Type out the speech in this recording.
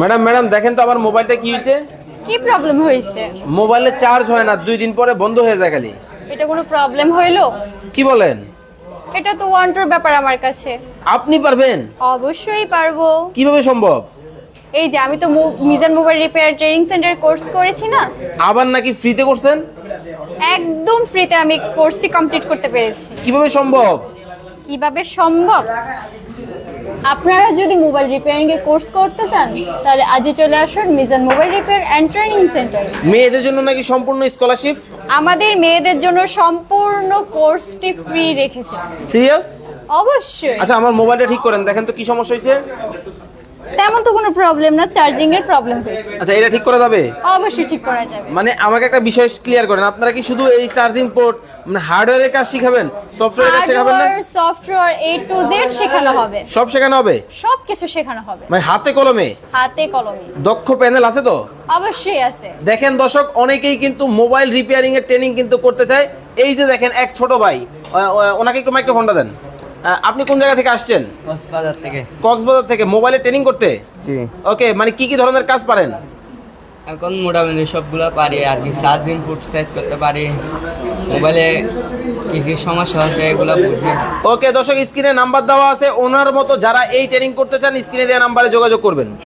Madam madam দেখেন তো আমার মোবাইলটা কি হয়েছে। কি প্রবলেম হয়েছে? মোবাইলে চার্জ হয় না, 2 দিন পরে বন্ধ হয়ে যায় খালি। এটা কোনো প্রবলেম হইলো? কি বলেন? এটা তো ওয়ান্টার ব্যাপার আমার কাছে। আপনি পারবেন? অবশ্যই পারবো। কিভাবে সম্ভব? এই যে আমি তো Mizan mobile repair training centre course করেছি না। আবার নাকি ফ্রিতে করছেন? একদম ফ্রিতে আমি কোর্সটি কমপ্লিট করতে পেরেছি। কিভাবে সম্ভব? কিভাবে সম্ভব? আপনারা যদি মোবাইল রিপেয়ারিং এর কোর্স করতে চান তাহলে আজই চলে আসুন Mizan mobile repair and training centre. মেয়েদের জন্য নাকি সম্পূর্ণ স্কলারশিপ? আমাদের মেয়েদের জন্য সম্পূর্ণ কোর্সটি ফ্রি রেখেছে। সিরিয়াস? অবশ্যই। আচ্ছা আমার মোবাইলটা ঠিক করেন, দেখেন তো কি সমস্যা হয়েছে। তেমন তো কোনো প্রবলেম না, চার্জিং এর প্রবলেম হয়েছে। আচ্ছা এটা ঠিক করা যাবে? অবশ্যই ঠিক করা যাবে। মানে আমাকে একটা বিষয় ক্লিয়ার করেন, আপনারা কি শুধু এই চার্জিং পোর্ট মানে হার্ডওয়্যারের কাজ শিখাবেন, সফটওয়্যারের কাজ শেখাবেন না? Hardware software A to Z শেখানো হবে। সব শেখানো হবে? সবকিছু শেখানো হবে। মানে হাতে কলমে? হাতে কলমে। দক্ষ প্যানেল আছে তো? অবশ্যই আছে। দেখেন দর্শক, অনেকেই কিন্তু মোবাইল রিপেয়ারিং এর ট্রেনিং কিন্তু করতে চায়। এই যে দেখেন এক ছোট ভাই, ওনাকে একটু মাইক্রোফোনটা দেন। আপনি কোন জায়গা থেকে আসছেন? কক্সবাজার থেকে। কক্সবাজার থেকে মোবাইলের ট্রেনিং করতে? জি। ওকে, মানে কি কি ধরনের কাজ পারেন? এখন মোটামুটি সবগুলো পারি আর কি, চার্জিং পোর্ট সেট করতে পারি, মোবাইলে কি কি সমস্যা হচ্ছে এগুলো বুঝি। ওকে দর্শক, স্ক্রিনে নাম্বার দেওয়া আছে, ওনার মতো যারা এই ট্রেনিং করতে চান স্ক্রিনে দেওয়া নাম্বারে যোগাযোগ করবেন।